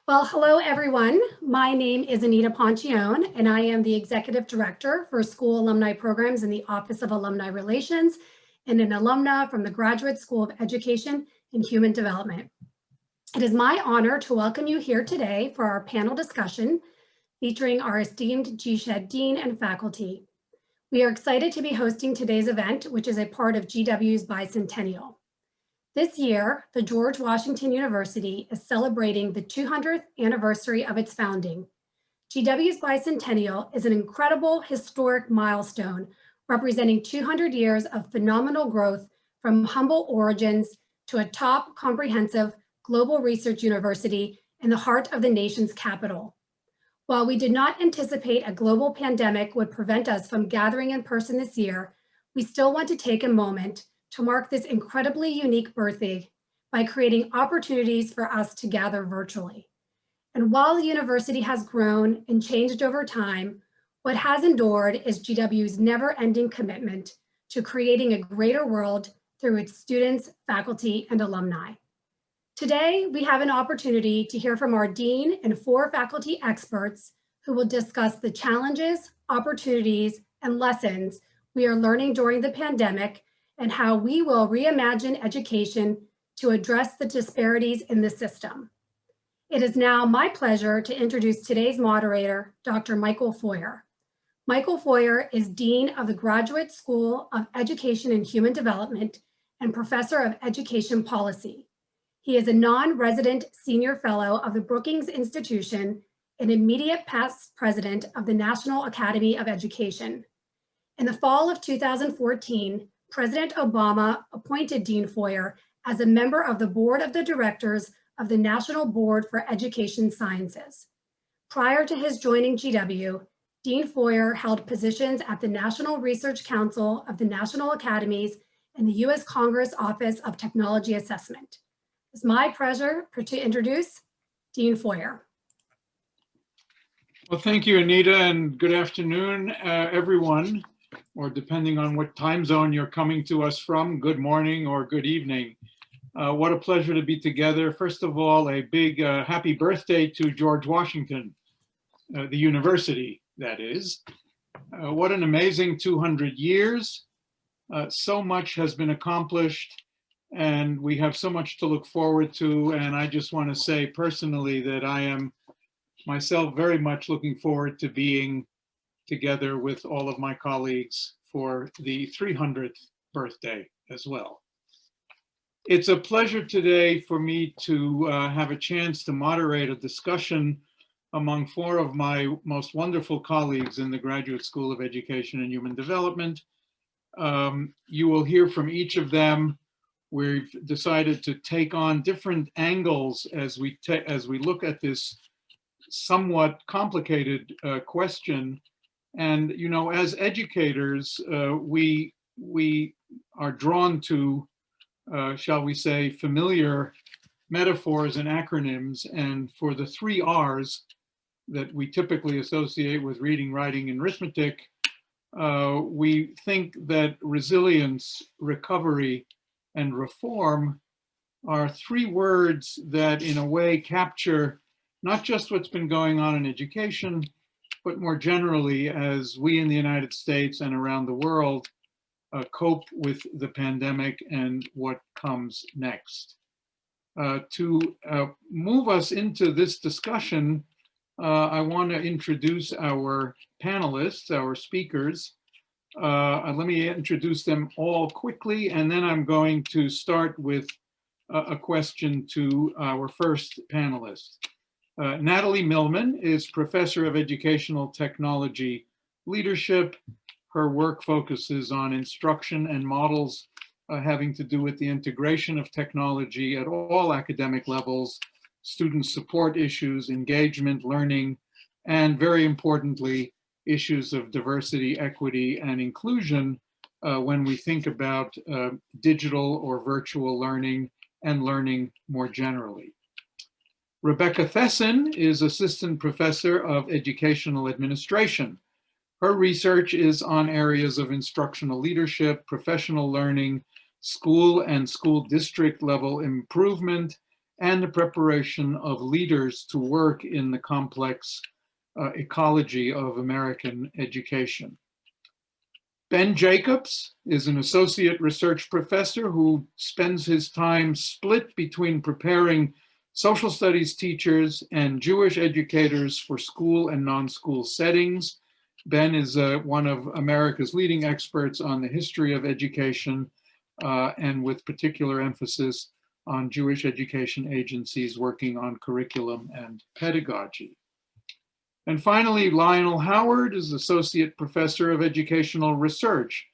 Well, hello, everyone. My name is Anita Poncione, and I am the Executive Director for School Alumni Programs in the Office of Alumni Relations and an alumna from the Graduate School of Education and Human Development. It is my honor to welcome you here today for our panel discussion featuring our esteemed GSEHD Dean and faculty. We are excited to be hosting today's event, which is a part of GW's Bicentennial. This year, the George Washington University is celebrating the 200th anniversary of its founding. GW's Bicentennial is an incredible historic milestone representing 200 years of phenomenal growth from humble origins to a top comprehensive global research university in the heart of the nation's capital. While we did not anticipate a global pandemic would prevent us from gathering in person this year, we still want to take a moment to mark this incredibly unique birthday by creating opportunities for us to gather virtually. And while the university has grown and changed over time, what has endured is GW's never-ending commitment to creating a greater world through its students, faculty, and alumni. Today, we have an opportunity to hear from our dean and 4 faculty experts who will discuss the challenges, opportunities, and lessons we are learning during the pandemic and how we will reimagine education to address the disparities in the system. It is now my pleasure to introduce today's moderator, Dr. Michael Foyer. Michael Foyer is Dean of the Graduate School of Education and Human Development and Professor of Education Policy. He is a non-resident senior fellow of the Brookings Institution and immediate past president of the National Academy of Education. In the fall of 2014, President Obama appointed Dean Foyer as a member of the board of the directors of the National Board for Education Sciences. Prior to his joining GW, Dean Foyer held positions at the National Research Council of the National Academies and the U.S. Congress Office of Technology Assessment. It's my pleasure to introduce Dean Foyer. Well, thank you, Anita, and good afternoon, everyone, or depending on what time zone you're coming to us from, good morning or good evening. What a pleasure to be together. First of all, a big happy birthday to George Washington, the university, that is. What an amazing 200 years. So much has been accomplished, and we have so much to look forward to. And I just want to say personally that I am myself very much looking forward to being together with all of my colleagues for the 300th birthday as well. It's a pleasure today for me to have a chance to moderate a discussion among 4 of my most wonderful colleagues in the Graduate School of Education and Human Development. You will hear from each of them. We've decided to take on different angles as we look at this somewhat complicated question. And, you know, as educators, we are drawn to, shall we say, familiar metaphors and acronyms. And for the 3 R's that we typically associate with reading, writing, and arithmetic, we think that resilience, recovery, and reform are 3 words that in a way capture not just what's been going on in education, but more generally as we in the United States and around the world cope with the pandemic and what comes next. To move us into this discussion, I want to introduce our panelists, our speakers. Let me introduce them all quickly, and then I'm going to start with a question to our first panelist. Natalie Milman is Professor of Educational Technology Leadership. Her work focuses on instruction and models having to do with the integration of technology at all academic levels, student support issues, engagement, learning, and very importantly, issues of diversity, equity, and inclusion when we think about digital or virtual learning and learning more generally. Rebecca Thessin is Assistant Professor of Educational Administration. Her research is on areas of instructional leadership, professional learning, school and school district level improvement, and the preparation of leaders to work in the complex ecology of American education. Ben Jacobs is an associate research professor who spends his time split between preparing social studies teachers and Jewish educators for school and non-school settings. Ben is one of America's leading experts on the history of education and with particular emphasis on Jewish education agencies working on curriculum and pedagogy. And finally, Lionel Howard is Associate Professor of Educational Research,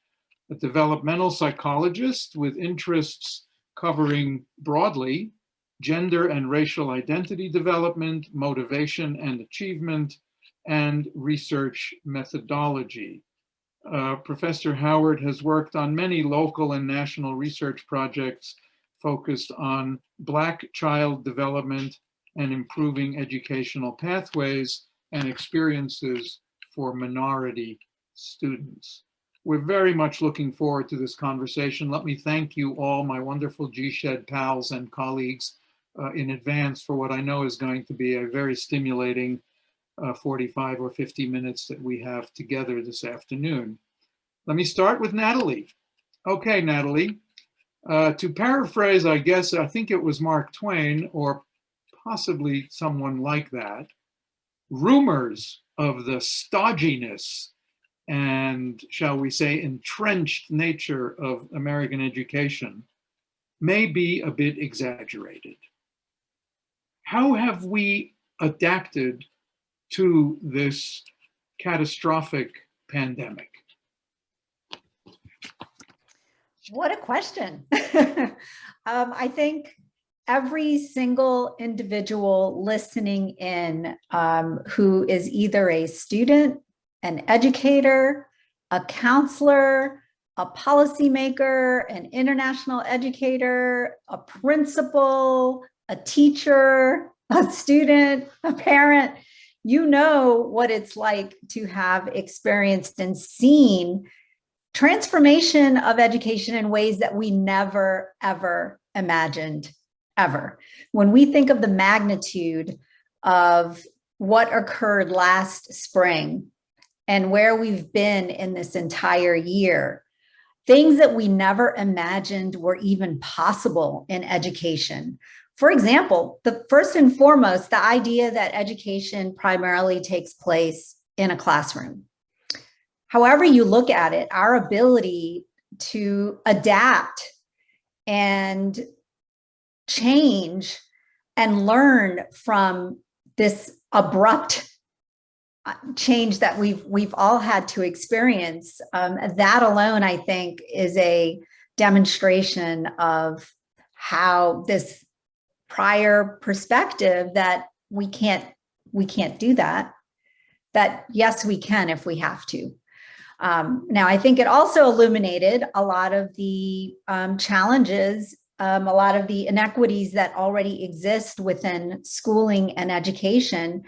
a developmental psychologist with interests covering broadly gender and racial identity development, motivation and achievement, and research methodology. Professor Howard has worked on many local and national research projects focused on Black child development and improving educational pathways and experiences for minority students. We're very much looking forward to this conversation. Let me thank you all, my wonderful GSEHD pals and colleagues, in advance for what I know is going to be a very stimulating 45 or 50 minutes that we have together this afternoon. Let me start with Natalie. Okay, Natalie, to paraphrase, I guess, I think it was Mark Twain or possibly someone like that, rumors of the stodginess and, shall we say, entrenched nature of American education may be a bit exaggerated. How have we adapted to this catastrophic pandemic? What a question. I think every single individual listening in who is either a student, an educator, a counselor, a policymaker, an international educator, a principal, a teacher, a student, a parent, you know what it's like to have experienced and seen transformation of education in ways that we never, ever imagined, ever. When we think of the magnitude of what occurred last spring and where we've been in this entire year, things that we never imagined were even possible in education. For example, the first and foremost, the idea that education primarily takes place in a classroom. However you look at it, our ability to adapt and change and learn from this abrupt change that we've all had to experience, that alone, I think, is a demonstration of how this prior perspective that we can't do that yes, we can if we have to. Now, I think it also illuminated a lot of the challenges, a lot of the inequities that already exist within schooling and education.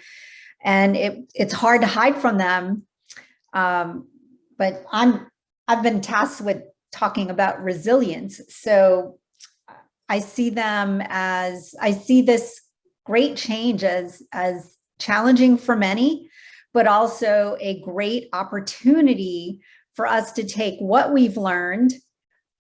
And it's hard to hide from them. But I've been tasked with talking about resilience. So I see this great change as challenging for many, but also a great opportunity for us to take what we've learned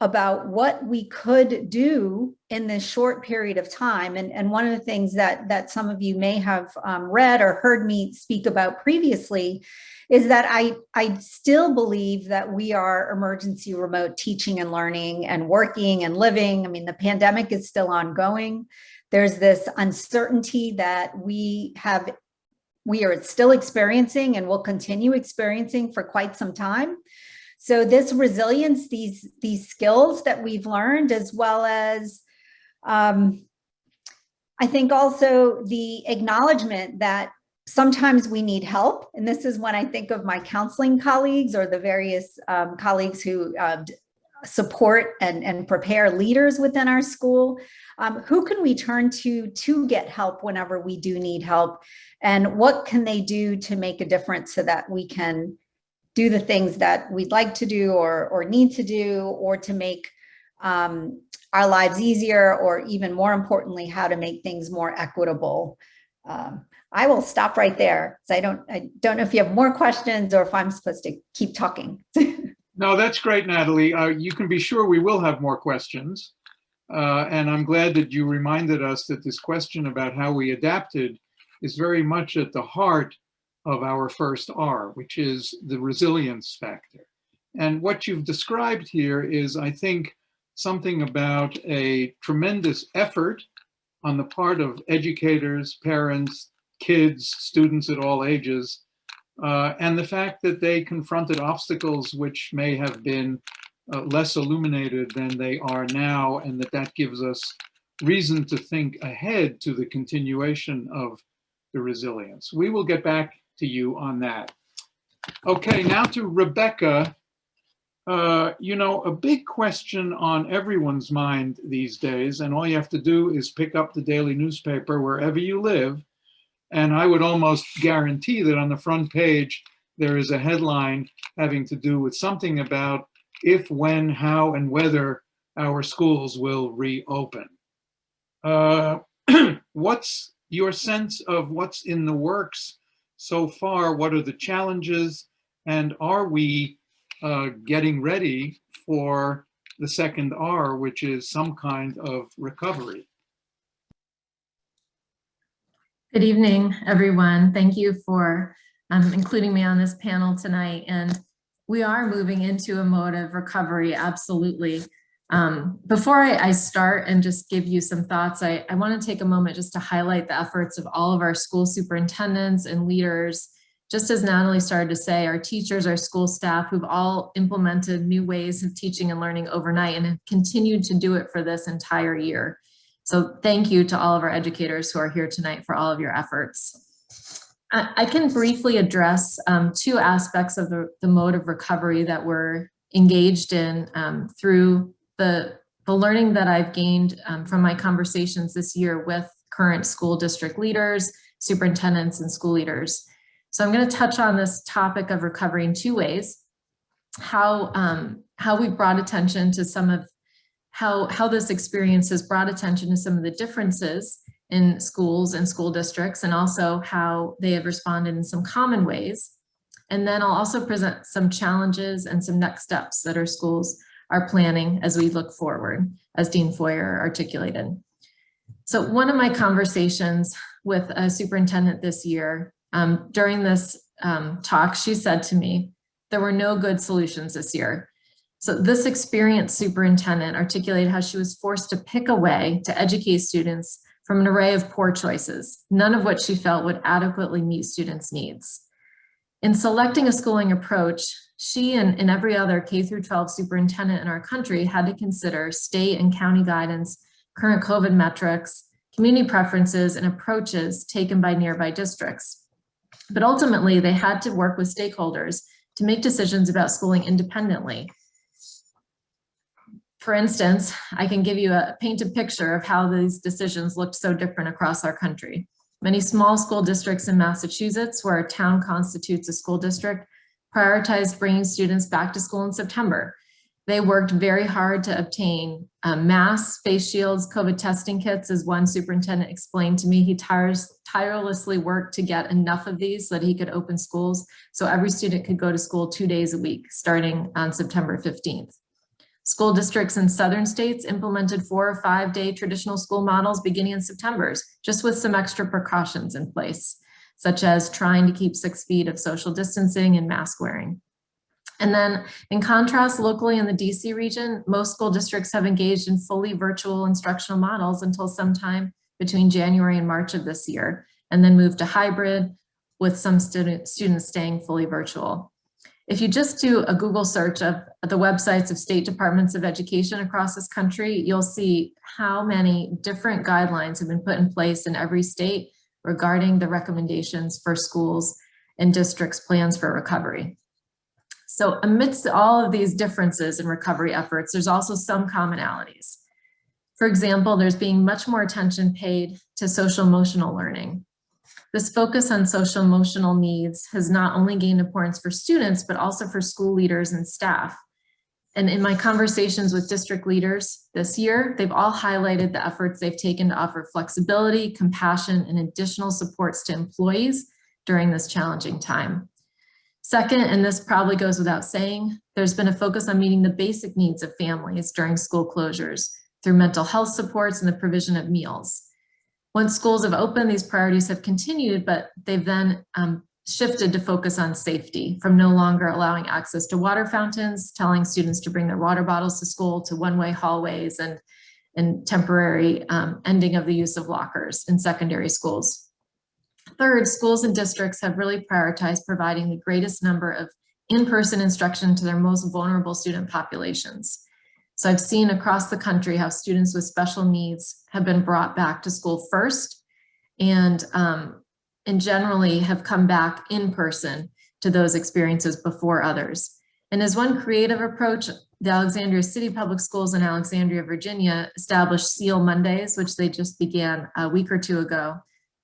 about what we could do in this short period of time. And one of the things that some of you may have read or heard me speak about previously is that I still believe that we are emergency remote teaching and learning and working and living. I mean, the pandemic is still ongoing. There's this uncertainty that we are still experiencing and will continue experiencing for quite some time. So this resilience, these skills that we've learned, as well as I think also the acknowledgement that sometimes we need help. And this is when I think of my counseling colleagues or the various colleagues who support and prepare leaders within our school. Who can we turn to get help whenever we do need help? And what can they do to make a difference so that we can do the things that we'd like to do or need to do, or to make our lives easier, or even more importantly, how to make things more equitable. I will stop right there. So I don't know if you have more questions or if I'm supposed to keep talking. No, that's great, Natalie. You can be sure we will have more questions. And I'm glad that you reminded us that this question about how we adapted is very much at the heart of our first R, which is the resilience factor. And what you've described here is, I think, something about a tremendous effort on the part of educators, parents, kids, students at all ages, and the fact that they confronted obstacles which may have been less illuminated than they are now, and that gives us reason to think ahead to the continuation of the resilience. We will get back to you on that. Okay, now to Rebecca. You know, a big question on everyone's mind these days, and all you have to do is pick up the daily newspaper wherever you live, and I would almost guarantee that on the front page there is a headline having to do with something about if, when, how, and whether our schools will reopen. What's your sense of what's in the works so far? What are the challenges? And are we getting ready for the second R, which is some kind of recovery? Good evening, everyone. Thank you for including me on this panel tonight. And we are moving into a mode of recovery, absolutely. Before I start and just give you some thoughts, I want to take a moment just to highlight the efforts of all of our school superintendents and leaders. Just as Natalie started to say, our teachers, our school staff, who've all implemented new ways of teaching and learning overnight and have continued to do it for this entire year. So thank you to all of our educators who are here tonight for all of your efforts. I can briefly address two aspects of the mode of recovery that we're engaged in through the learning that I've gained from my conversations this year with current school district leaders, superintendents, and school leaders. So I'm going to touch on this topic of recovery in two ways: how we brought attention to some of how this experience has brought attention to some of the differences in schools and school districts, and also how they have responded in some common ways. And then I'll also present some challenges and some next steps that our schools are planning as we look forward, as Dean Foyer articulated. So one of my conversations with a superintendent this year, during this talk, she said to me, there were no good solutions this year. So this experienced superintendent articulated how she was forced to pick a way to educate students from an array of poor choices, none of which she felt would adequately meet students' needs. In selecting a schooling approach, she and every other K-12 superintendent in our country had to consider state and county guidance, current COVID metrics, community preferences, and approaches taken by nearby districts. But ultimately, they had to work with stakeholders to make decisions about schooling independently. For instance, I can give you a painted picture of how these decisions looked so different across our country. Many small school districts in Massachusetts, where a town constitutes a school district, prioritized bringing students back to school in September. They worked very hard to obtain masks, face shields, COVID testing kits. As one superintendent explained to me, he tirelessly worked to get enough of these so that he could open schools so every student could go to school 2 days a week, starting on September 15th. School districts in southern states implemented 4 or 5 day traditional school models beginning in September, just with some extra precautions in place, such as trying to keep 6 feet of social distancing and mask wearing. And then in contrast, locally in the DC region, most school districts have engaged in fully virtual instructional models until sometime between January and March of this year, and then moved to hybrid with some students staying fully virtual. If you just do a Google search of the websites of state departments of education across this country, you'll see how many different guidelines have been put in place in every state regarding the recommendations for schools and districts' plans for recovery. So amidst all of these differences in recovery efforts, there's also some commonalities. For example, there's being much more attention paid to social emotional learning. This focus on social emotional needs has not only gained importance for students, but also for school leaders and staff. And in my conversations with district leaders this year, they've all highlighted the efforts they've taken to offer flexibility, compassion, and additional supports to employees during this challenging time. Second, and this probably goes without saying, there's been a focus on meeting the basic needs of families during school closures through mental health supports and the provision of meals. Once schools have opened, these priorities have continued, but they've then shifted to focus on safety, from no longer allowing access to water fountains, telling students to bring their water bottles to school, to one-way hallways and temporary ending of the use of lockers in secondary schools. Third, schools and districts have really prioritized providing the greatest number of in-person instruction to their most vulnerable student populations. So I've seen across the country how students with special needs have been brought back to school first, and generally have come back in person to those experiences before others. And as one creative approach, the Alexandria City Public Schools in Alexandria, Virginia established SEAL Mondays, which they just began a week or two ago,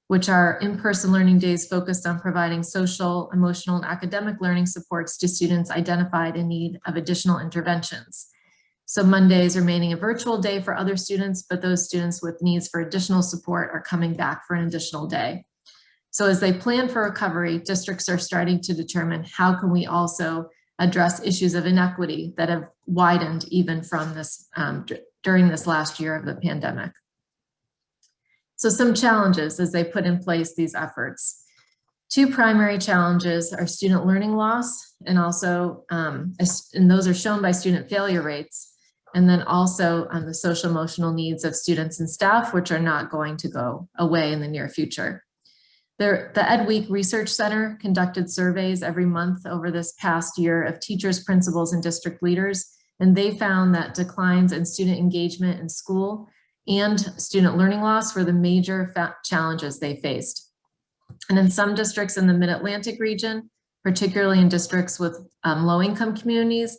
which are in-person learning days focused on providing social, emotional, and academic learning supports to students identified in need of additional interventions. So Mondays remaining a virtual day for other students, but those students with needs for additional support are coming back for an additional day. So as they plan for recovery, districts are starting to determine how can we also address issues of inequity that have widened even from this during this last year of the pandemic. So some challenges as they put in place these efforts. Two primary challenges are student learning loss, and also, and those are shown by student failure rates, and then also the social emotional needs of students and staff, which are not going to go away in the near future. The Ed Week Research Center conducted surveys every month over this past year of teachers, principals, and district leaders, and they found that declines in student engagement in school and student learning loss were the major challenges they faced. And in some districts in the Mid-Atlantic region, particularly in districts with low-income communities,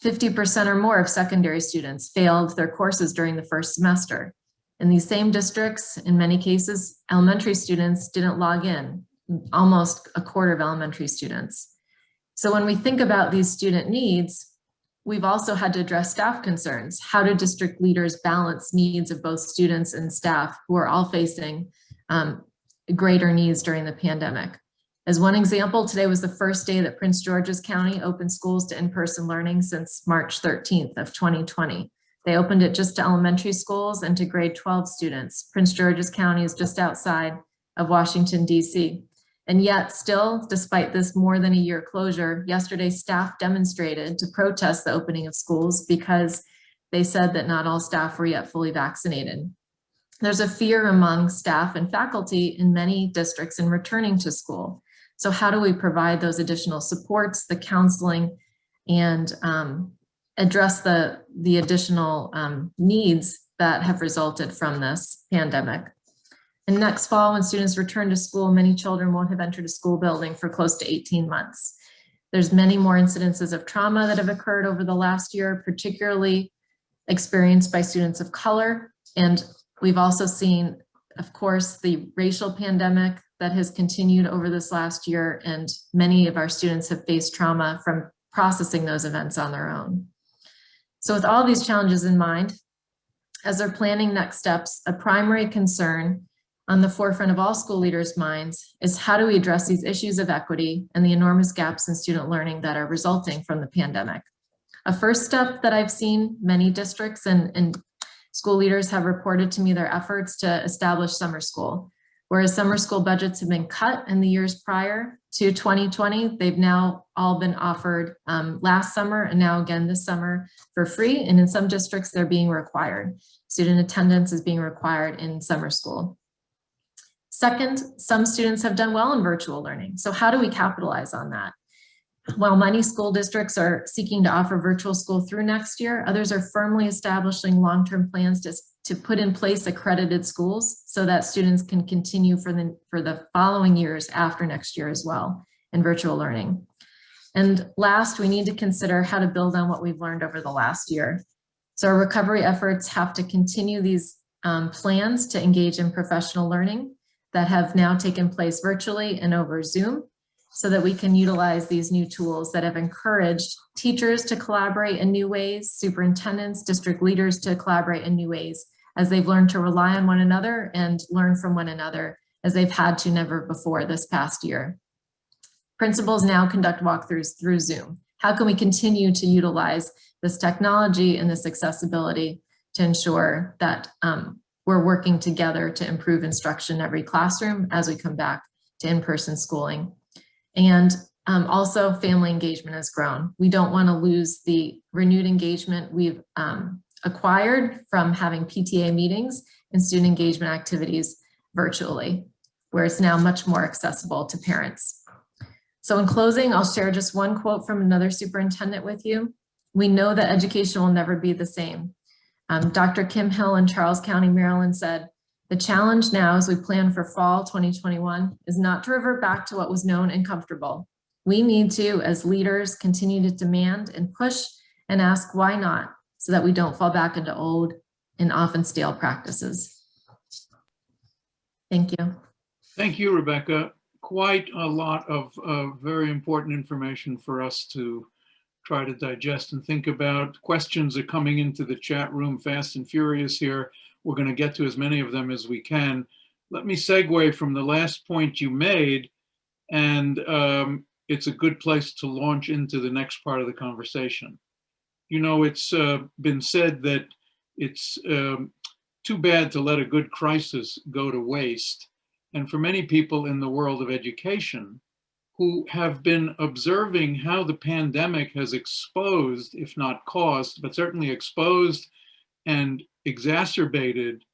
50% or more of secondary students failed their courses during the first semester. In these same districts, in many cases, elementary students didn't log in, almost a quarter of elementary students. So when we think about these student needs, we've also had to address staff concerns. How do district leaders balance needs of both students and staff who are all facing greater needs during the pandemic? As one example, today was the first day that Prince George's County opened schools to in-person learning since March 13th of 2020. They opened it just to elementary schools and to grade 12 students. Prince George's County is just outside of Washington, D.C. And yet still, despite this more than a year closure, yesterday staff demonstrated to protest the opening of schools because they said that not all staff were yet fully vaccinated. There's a fear among staff and faculty in many districts in returning to school. So how do we provide those additional supports, the counseling, and address the additional needs that have resulted from this pandemic? And next fall, when students return to school, many children won't have entered a school building for close to 18 months. There's many more incidences of trauma that have occurred over the last year, particularly experienced by students of color. And we've also seen, of course, the racial pandemic that has continued over this last year, and many of our students have faced trauma from processing those events on their own. So with all these challenges in mind, as they're planning next steps, a primary concern on the forefront of all school leaders' minds is how do we address these issues of equity and the enormous gaps in student learning that are resulting from the pandemic. A first step that I've seen many districts and school leaders have reported to me their efforts to establish summer school. Whereas summer school budgets have been cut in the years prior to 2020, they've now all been offered last summer and now again this summer for free. And in some districts, they're being required. Student attendance is being required in summer school. Second, some students have done well in virtual learning. So how do we capitalize on that? While many school districts are seeking to offer virtual school through next year, others are firmly establishing long-term plans to put in place accredited schools so that students can continue for the following years after next year as well in virtual learning. And last, we need to consider how to build on what we've learned over the last year. So our recovery efforts have to continue these plans to engage in professional learning that have now taken place virtually and over Zoom. so that we can utilize these new tools that have encouraged teachers to collaborate in new ways, superintendents, district leaders to collaborate in new ways, as they've learned to rely on one another and learn from one another as they've had to never before this past year. Principals now conduct walkthroughs through Zoom. How can we continue to utilize this technology and this accessibility to ensure that we're working together to improve instruction in every classroom as we come back to in-person schooling? And also family engagement has grown. We don't want to lose the renewed engagement we've acquired from having PTA meetings and student engagement activities virtually, where it's now much more accessible to parents. So in closing, I'll share just one quote from another superintendent with you. We know that education will never be the same. Dr. Kim Hill in Charles County, Maryland said, "The challenge now as we plan for fall 2021 is not to revert back to what was known and comfortable. We need to, as leaders, continue to demand and push and ask why not, so that we don't fall back into old and often stale practices." Thank you. Thank you, Rebecca. Quite a lot of very important information for us to try to digest and think about. Questions are coming into the chat room fast and furious here. We're going to get to as many of them as we can. Let me segue from the last point you made, and it's a good place to launch into the next part of the conversation. You know, it's been said that it's too bad to let a good crisis go to waste. And for many people in the world of education who have been observing how the pandemic has exposed, if not caused, but certainly exposed and exacerbated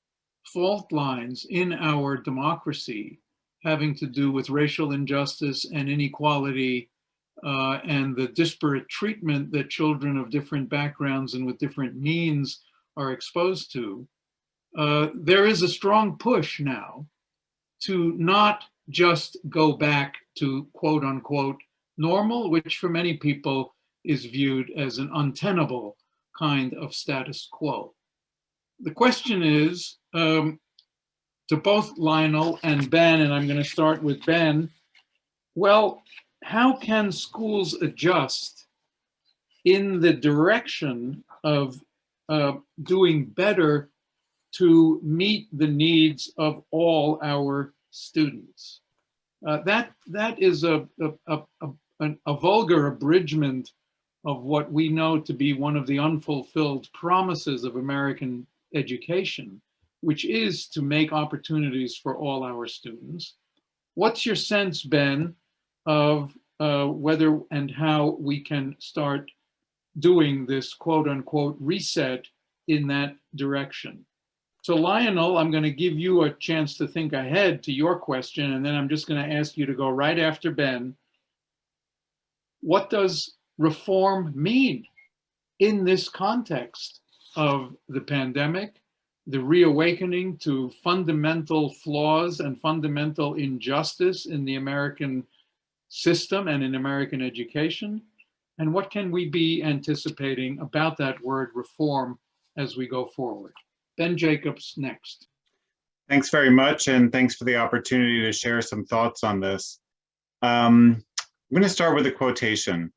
fault lines in our democracy having to do with racial injustice and inequality and the disparate treatment that children of different backgrounds and with different means are exposed to, there is a strong push now to not just go back to quote unquote normal, which for many people is viewed as an untenable kind of status quo. The question is, to both Lionel and Ben, and I'm going to start with Ben, well, how can schools adjust in the direction of doing better to meet the needs of all our students? That is a vulgar abridgment of what we know to be one of the unfulfilled promises of American education, which is to make opportunities for all our students. What's your sense, Ben, of whether and how we can start doing this quote unquote reset in that direction? So Lionel, I'm going to give you a chance to think ahead to your question, and then I'm just going to ask you to go right after Ben. What does reform mean in this context of the pandemic, the reawakening to fundamental flaws and fundamental injustice in the American system and in American education? And what can we be anticipating about that word reform as we go forward? Ben Jacobs next. Thanks very much, and thanks for the opportunity to share some thoughts on this. I'm going to start with a quotation.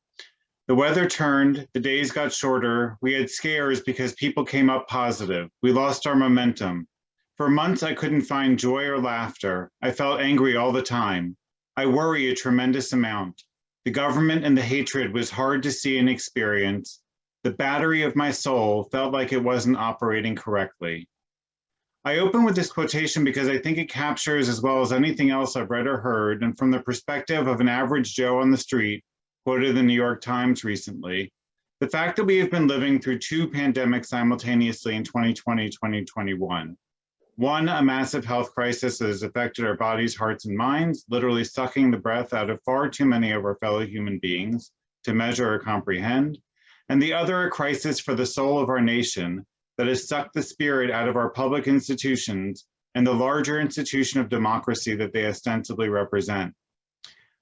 "The weather turned, the days got shorter, we had scares because people came up positive. We lost our momentum. For months I couldn't find joy or laughter. I felt angry all the time. I worry a tremendous amount. The government and the hatred was hard to see and experience. The battery of my soul felt like it wasn't operating correctly." I open with this quotation because I think it captures, as well as anything else I've read or heard, and from the perspective of an average Joe on the street, quoted in the New York Times recently, the fact that we have been living through two pandemics simultaneously in 2020, 2021. One, a massive health crisis that has affected our bodies, hearts, and minds, literally sucking the breath out of far too many of our fellow human beings to measure or comprehend. And the other, a crisis for the soul of our nation that has sucked the spirit out of our public institutions and the larger institution of democracy that they ostensibly represent.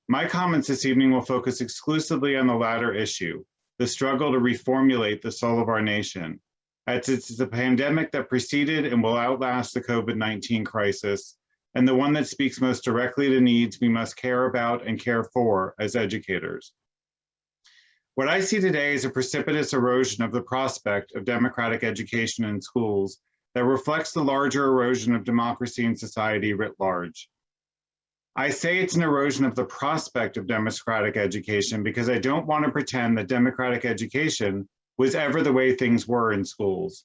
My comments this evening will focus exclusively on the latter issue, the struggle to reformulate the soul of our nation, as it's the pandemic that preceded and will outlast the COVID-19 crisis, and the one that speaks most directly to needs we must care about and care for as educators. What I see today is a precipitous erosion of the prospect of democratic education in schools that reflects the larger erosion of democracy in society writ large. I say it's an erosion of the prospect of democratic education because I don't want to pretend that democratic education was ever the way things were in schools.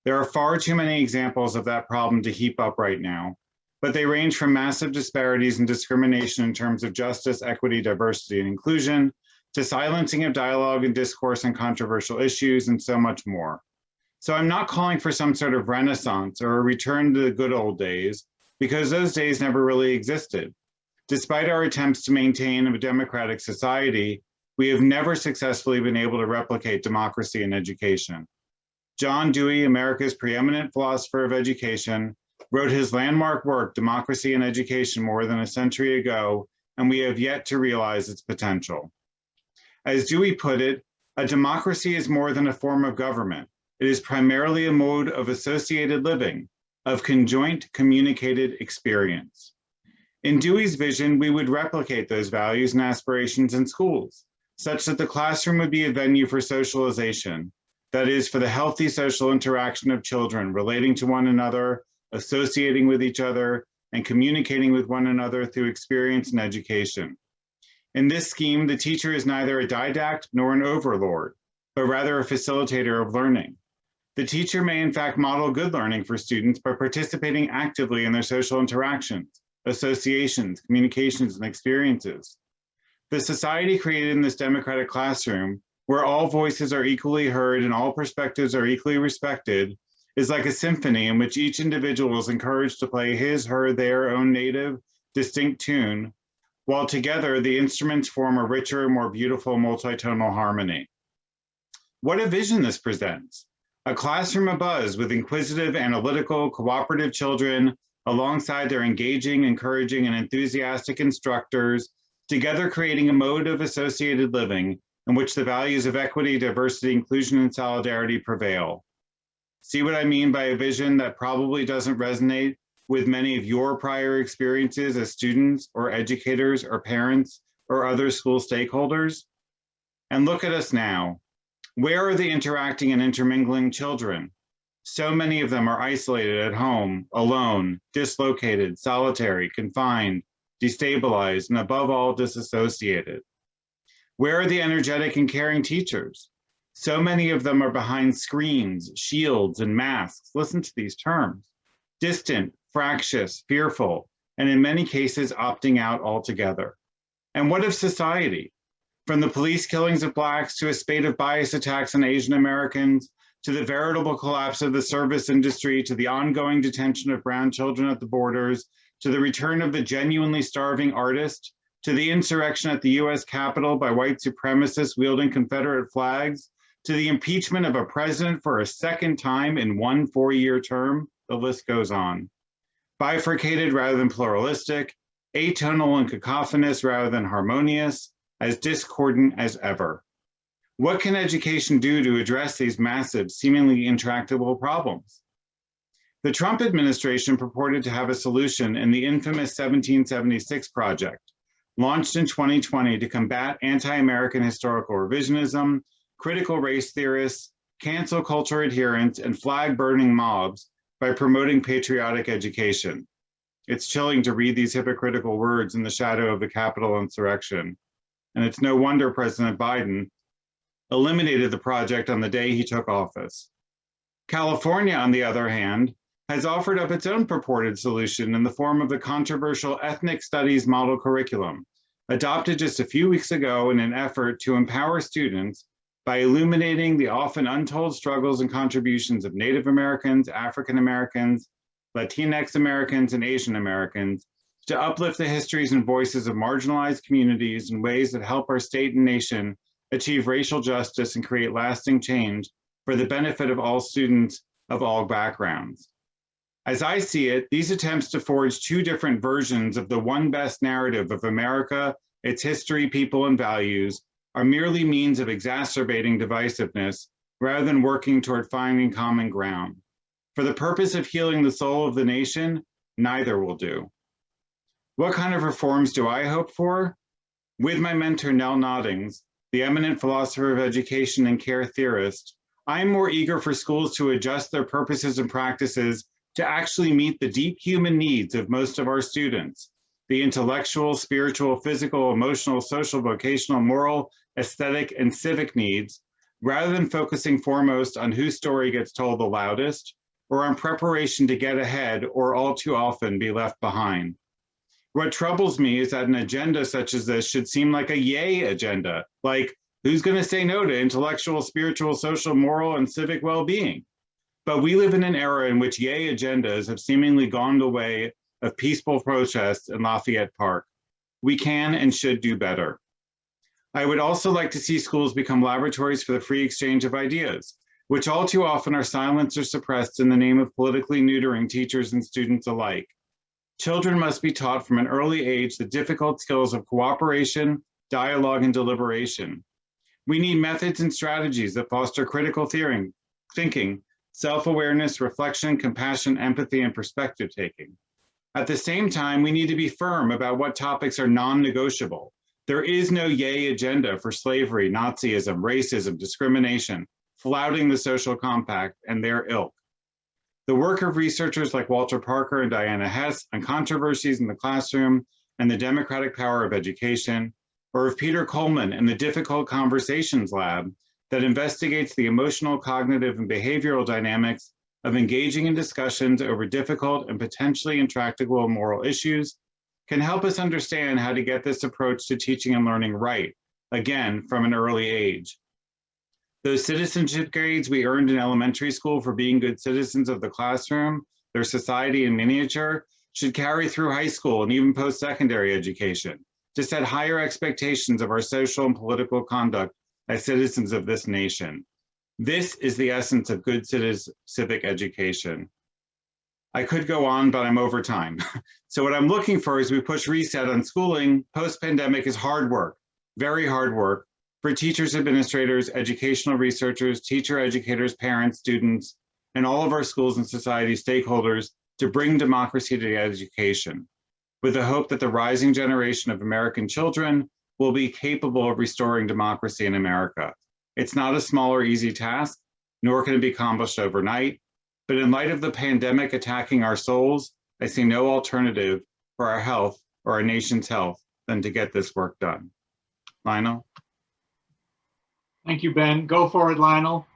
There are far too many examples of that problem to heap up right now, but they range from massive disparities and discrimination in terms of justice, equity, diversity, and inclusion, to silencing of dialogue and discourse on controversial issues, and so much more. So I'm not calling for some sort of renaissance or a return to the good old days, because those days never really existed. Despite our attempts to maintain a democratic society, we have never successfully been able to replicate democracy in education. John Dewey, America's preeminent philosopher of education, wrote his landmark work, Democracy in Education, more than a century ago, and we have yet to realize its potential. As Dewey put it, a democracy is more than a form of government. It is primarily a mode of associated living, of conjoint communicated experience. In Dewey's vision, we would replicate those values and aspirations in schools, such that the classroom would be a venue for socialization, that is, for the healthy social interaction of children relating to one another, associating with each other, and communicating with one another through experience and education. In this scheme, the teacher is neither a didact nor an overlord, but rather a facilitator of learning. The teacher may in fact model good learning for students by participating actively in their social interactions, associations, communications, and experiences. The society created in this democratic classroom, where all voices are equally heard and all perspectives are equally respected, is like a symphony in which each individual is encouraged to play his, her, their own native, distinct tune, while together the instruments form a richer, more beautiful multitonal harmony. What a vision this presents. A classroom abuzz with inquisitive, analytical, cooperative children alongside their engaging, encouraging, and enthusiastic instructors, together creating a mode of associated living in which the values of equity, diversity, inclusion, and solidarity prevail. See what I mean by a vision that probably doesn't resonate with many of your prior experiences as students or educators or parents or other school stakeholders? And look at us now. Where are the interacting and intermingling children? So many of them are isolated at home, alone, dislocated, solitary, confined, destabilized, and above all, disassociated. Where are the energetic and caring teachers? So many of them are behind screens, shields, and masks. Listen to these terms. Distant, fractious, fearful, and in many cases opting out altogether. And what of society? From the police killings of Blacks to a spate of bias attacks on Asian Americans, to the veritable collapse of the service industry, to the ongoing detention of brown children at the borders, to the return of the genuinely starving artist, to the insurrection at the US Capitol by white supremacists wielding Confederate flags, to the impeachment of a president for a second time in one 4-year term, the list goes on. Bifurcated rather than pluralistic, atonal and cacophonous rather than harmonious, as discordant as ever. What can education do to address these massive, seemingly intractable problems? The Trump administration purported to have a solution in the infamous 1776 Project, launched in 2020 to combat anti-American historical revisionism, critical race theorists, cancel culture adherents, and flag-burning mobs by promoting patriotic education. It's chilling to read these hypocritical words in the shadow of the Capitol insurrection. And it's no wonder President Biden eliminated the project on the day he took office. California, on the other hand, has offered up its own purported solution in the form of the controversial ethnic studies model curriculum, adopted just a few weeks ago in an effort to empower students by illuminating the often untold struggles and contributions of Native Americans, African Americans, Latinx Americans, and Asian Americans, to uplift the histories and voices of marginalized communities in ways that help our state and nation achieve racial justice and create lasting change for the benefit of all students of all backgrounds. As I see it, these attempts to forge two different versions of the one best narrative of America, its history, people, and values are merely means of exacerbating divisiveness rather than working toward finding common ground. For the purpose of healing the soul of the nation, neither will do. What kind of reforms do I hope for? With my mentor, Nell Noddings, the eminent philosopher of education and care theorist, I'm more eager for schools to adjust their purposes and practices to actually meet the deep human needs of most of our students, the intellectual, spiritual, physical, emotional, social, vocational, moral, aesthetic, and civic needs, rather than focusing foremost on whose story gets told the loudest, or on preparation to get ahead or all too often be left behind. What troubles me is that an agenda such as this should seem like a yay agenda, like who's going to say no to intellectual, spiritual, social, moral, and civic well-being? But we live in an era in which yay agendas have seemingly gone the way of peaceful protests in Lafayette Park. We can and should do better. I would also like to see schools become laboratories for the free exchange of ideas, which all too often are silenced or suppressed in the name of politically neutering teachers and students alike. Children must be taught from an early age the difficult skills of cooperation, dialogue, and deliberation. We need methods and strategies that foster critical thinking, self-awareness, reflection, compassion, empathy, and perspective taking. At the same time, we need to be firm about what topics are non-negotiable. There is no yay agenda for slavery, Nazism, racism, discrimination, flouting the social compact and their ilk. The work of researchers like Walter Parker and Diana Hess on controversies in the classroom and the democratic power of education, or of Peter Coleman in the Difficult Conversations Lab that investigates the emotional, cognitive, and behavioral dynamics of engaging in discussions over difficult and potentially intractable moral issues, can help us understand how to get this approach to teaching and learning right, again, from an early age. Those citizenship grades we earned in elementary school for being good citizens of the classroom, their society in miniature, should carry through high school and even post-secondary education to set higher expectations of our social and political conduct as citizens of this nation. This is the essence of good civic education. I could go on, but I'm over time. So what I'm looking for is we push reset on schooling. Post-pandemic is hard work, very hard work, for teachers, administrators, educational researchers, teacher educators, parents, students, and all of our schools and society stakeholders to bring democracy to education, with the hope that the rising generation of American children will be capable of restoring democracy in America. It's not a small or easy task, nor can it be accomplished overnight, but in light of the pandemic attacking our souls, I see no alternative for our health or our nation's health than to get this work done. Lionel? Thank you, Ben. Go for it, Lionel.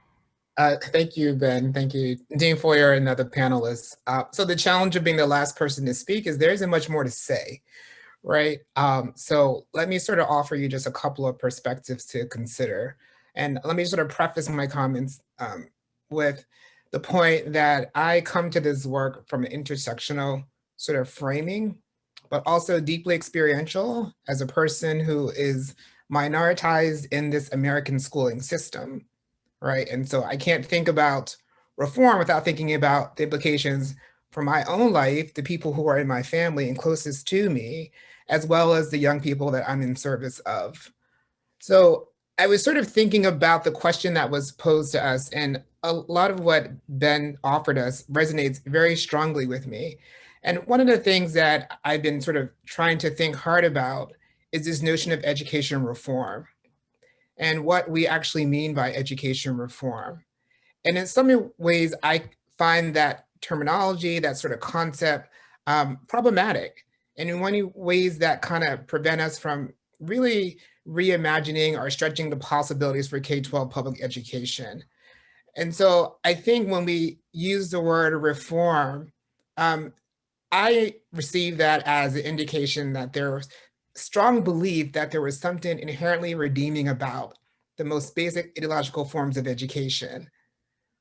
Thank you, Ben. Thank you, Dean Foyer and other panelists. So the challenge of being the last person to speak is there isn't much more to say, right? So let me sort of offer you just a couple of perspectives to consider. And let me sort of preface my comments with the point that I come to this work from an intersectional sort of framing, but also deeply experiential as a person who is minoritized in this American schooling system, right? And so I can't think about reform without thinking about the implications for my own life, the people who are in my family and closest to me, as well as the young people that I'm in service of. So I was sort of thinking about the question that was posed to us, and a lot of what Ben offered us resonates very strongly with me. And one of the things that I've been sort of trying to think hard about is this notion of education reform and what we actually mean by education reform. And in some ways, I find that terminology, that sort of concept, problematic. And in many ways that kind of prevent us from really reimagining or stretching the possibilities for K-12 public education. And so I think when we use the word reform, I receive that as an indication that there's strong belief that there was something inherently redeeming about the most basic ideological forms of education,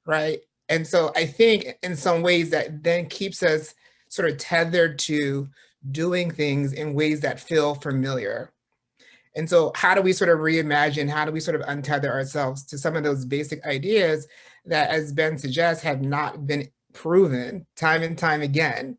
right? And so I think in some ways that then keeps us sort of tethered to doing things in ways that feel familiar. And so how do we sort of reimagine, how do we sort of untether ourselves to some of those basic ideas that, as Ben suggests, have not been proven time and time again?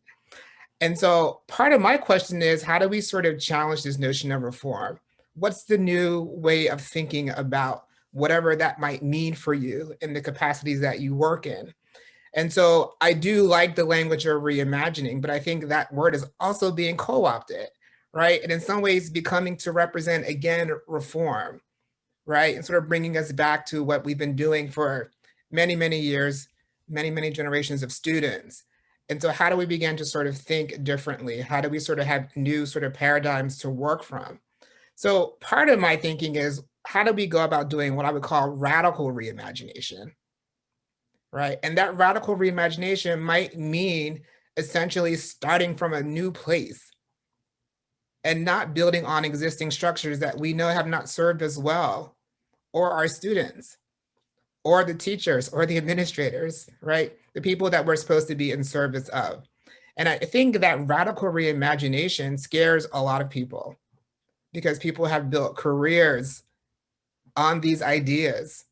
And so part of my question is, how do we sort of challenge this notion of reform? What's the new way of thinking about whatever that might mean for you in the capacities that you work in? And so I do like the language of reimagining, but I think that word is also being co-opted, right? And in some ways becoming to represent, again, reform, right? And sort of bringing us back to what we've been doing for many, many years, many, many generations of students. And so how do we begin to sort of think differently? How do we sort of have new sort of paradigms to work from? So part of my thinking is, how do we go about doing what I would call radical reimagination, right? And that radical reimagination might mean essentially starting from a new place and not building on existing structures that we know have not served us well, or our students, or the teachers, or the administrators, right? The people that we're supposed to be in service of. And I think that radical reimagination scares a lot of people because people have built careers on these ideas.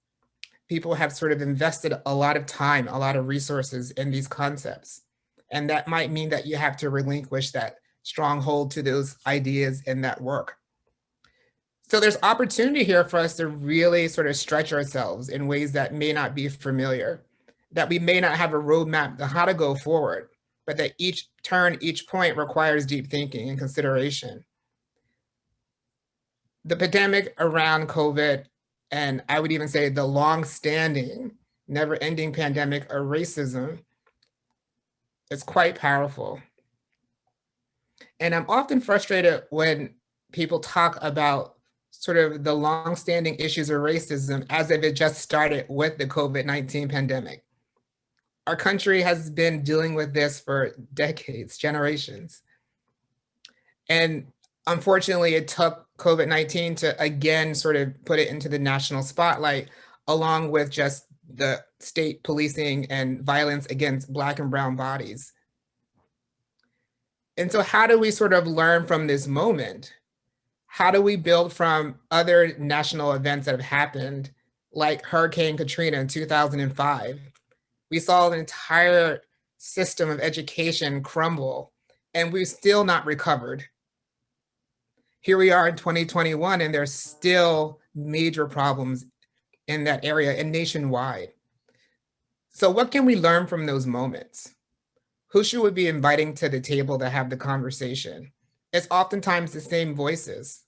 People have sort of invested a lot of time, a lot of resources in these concepts. And that might mean that you have to relinquish that stronghold to those ideas and that work. So there's opportunity here for us to really sort of stretch ourselves in ways that may not be familiar, that we may not have a roadmap on how to go forward, but that each turn, each point requires deep thinking and consideration. The pandemic around COVID, and I would even say the long-standing, never-ending pandemic of racism, is quite powerful. And I'm often frustrated when people talk about sort of the long-standing issues of racism as if it just started with the COVID-19 pandemic. Our country has been dealing with this for decades, generations. And unfortunately, it took COVID-19 to again sort of put it into the national spotlight, along with just the state policing and violence against Black and brown bodies. And so how do we sort of learn from this moment? How do we build from other national events that have happened, like Hurricane Katrina in 2005? We saw an entire system of education crumble, and we've still not recovered. Here we are in 2021, and there's still major problems in that area and nationwide. So what can we learn from those moments? Who should we be inviting to the table to have the conversation? It's oftentimes the same voices.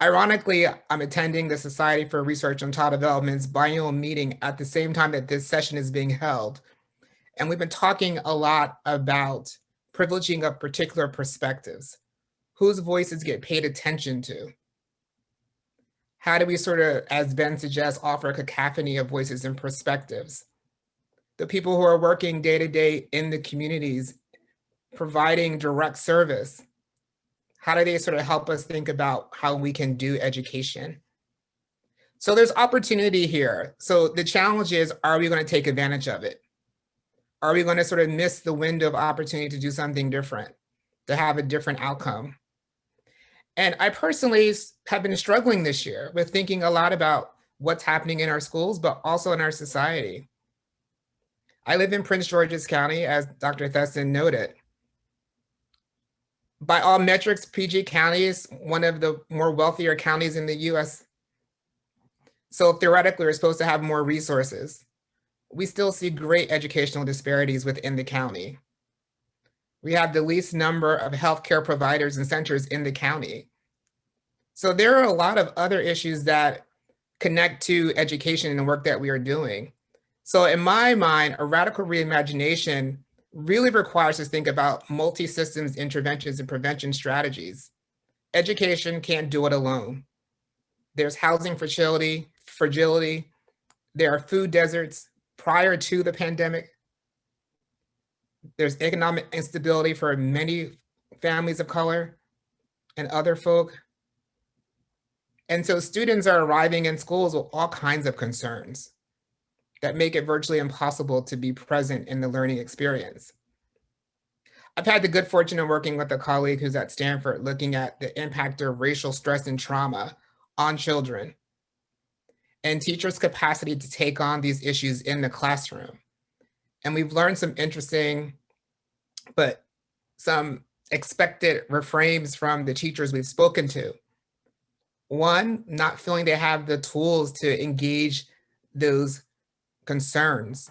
Ironically, I'm attending the Society for Research on Child Development's biannual meeting at the same time that this session is being held. And we've been talking a lot about privileging of particular perspectives. Whose voices get paid attention to? How do we sort of, as Ben suggests, offer a cacophony of voices and perspectives? The people who are working day to day in the communities, providing direct service, how do they sort of help us think about how we can do education? So there's opportunity here. So the challenge is, are we going to take advantage of it? Are we going to sort of miss the window of opportunity to do something different, to have a different outcome? And I personally have been struggling this year with thinking a lot about what's happening in our schools, but also in our society. I live in Prince George's County, as Dr. Thessin noted. By all metrics, PG County is one of the more wealthier counties in the US. So theoretically, we're supposed to have more resources. We still see great educational disparities within the county. We have the least number of healthcare providers and centers in the county. So there are a lot of other issues that connect to education and the work that we are doing. So in my mind, a radical reimagination really requires us to think about multi-systems interventions and prevention strategies. Education can't do it alone. There's housing fragility. There are food deserts prior to the pandemic. There's economic instability for many families of color and other folk. And so students are arriving in schools with all kinds of concerns that make it virtually impossible to be present in the learning experience. I've had the good fortune of working with a colleague who's at Stanford looking at the impact of racial stress and trauma on children and teachers' capacity to take on these issues in the classroom. And we've learned some interesting, but some expected refrains from the teachers we've spoken to. One, not feeling they have the tools to engage those concerns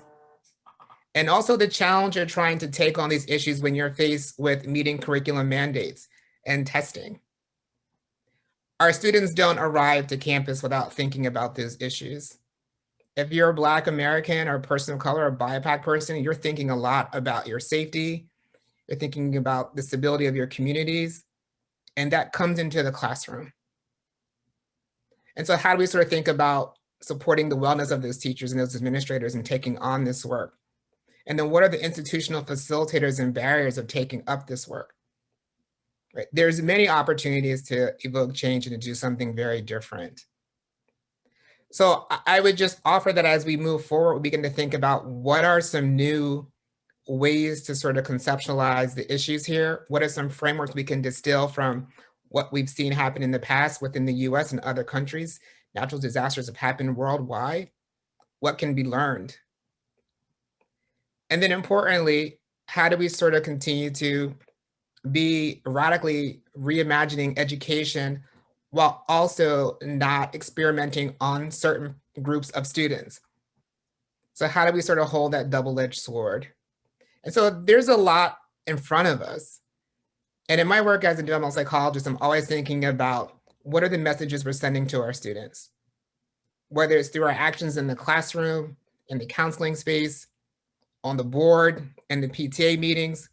And also the challenge of trying to take on these issues when you're faced with meeting curriculum mandates and testing. Our students don't arrive to campus without thinking about those issues. If you're a Black American or a person of color or a BIPOC person, you're thinking a lot about your safety. You're thinking about the stability of your communities, and that comes into the classroom. And so how do we sort of think about supporting the wellness of those teachers and those administrators and taking on this work? And then what are the institutional facilitators and barriers of taking up this work? Right? There's many opportunities to evoke change and to do something very different. So I would just offer that as we move forward, we begin to think about what are some new ways to sort of conceptualize the issues here? What are some frameworks we can distill from what we've seen happen in the past within the US and other countries? Natural disasters have happened worldwide. What can be learned? And then importantly, how do we sort of continue to be radically reimagining education while also not experimenting on certain groups of students? So how do we sort of hold that double-edged sword? And so there's a lot in front of us. And in my work as a developmental psychologist, I'm always thinking about what are the messages we're sending to our students, whether it's through our actions in the classroom, in the counseling space, on the board, in the PTA meetings.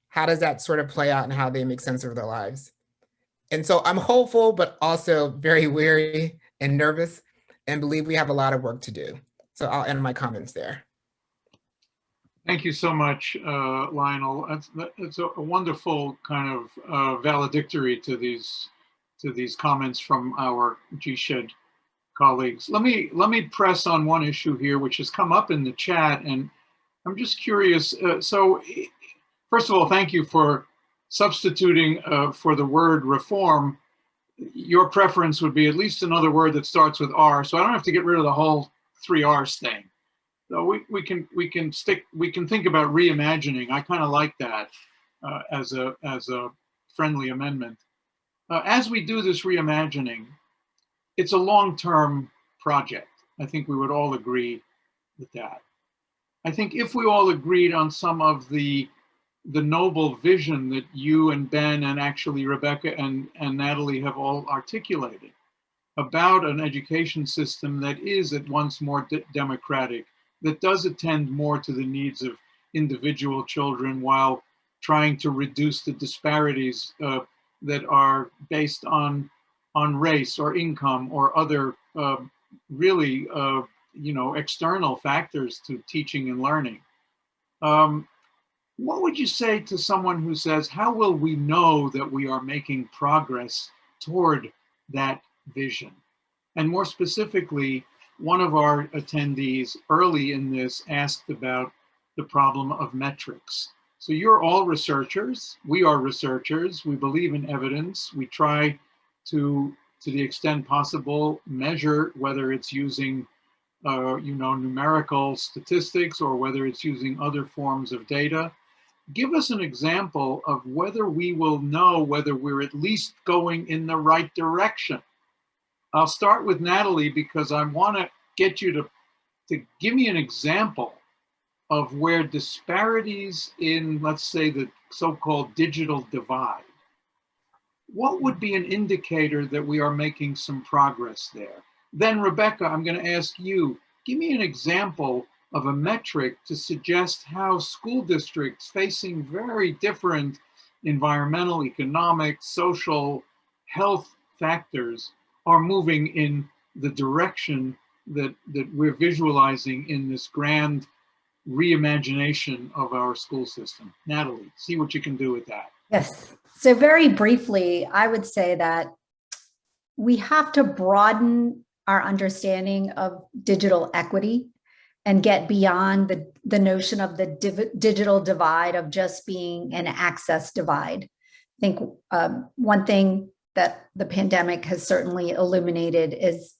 How does that sort of play out and how they make sense of their lives? And so I'm hopeful, but also very weary and nervous and believe we have a lot of work to do. So I'll end my comments there. Thank you so much, Lionel. It's a wonderful kind of valedictory to these comments from our GSEHD colleagues. Let me press on one issue here, which has come up in the chat, and I'm just curious. So, first of all, thank you for substituting for the word reform. Your preference would be at least another word that starts with R, so I don't have to get rid of the whole 3 R's thing. So we can think about reimagining. I kind of like that as a friendly amendment. As we do this reimagining, it's a long-term project. I think we would all agree with that. I think if we all agreed on some of the noble vision that you and Ben and actually Rebecca and Natalie have all articulated about an education system that is at once more democratic, that does attend more to the needs of individual children while trying to reduce the disparities that are based on race or income or other really external factors to teaching and learning. What would you say to someone who says, how will we know that we are making progress toward that vision? And more specifically, one of our attendees early in this asked about the problem of metrics. So you're all researchers. We are researchers. We believe in evidence. We try to the extent possible, measure whether it's using numerical statistics or whether it's using other forms of data. Give us an example of whether we will know whether we're at least going in the right direction. I'll start with Natalie because I want to get you to give me an example of where disparities in, let's say, the so-called digital divide. What would be an indicator that we are making some progress there? Then Rebecca, I'm going to ask you, give me an example of a metric to suggest how school districts facing very different environmental, economic, social, health factors are moving in the direction that we're visualizing in this grand reimagination of our school system. Natalie, see what you can do with that. Yes. So very briefly, I would say that we have to broaden our understanding of digital equity and get beyond the notion of the digital divide of just being an access divide. I think one thing that the pandemic has certainly illuminated is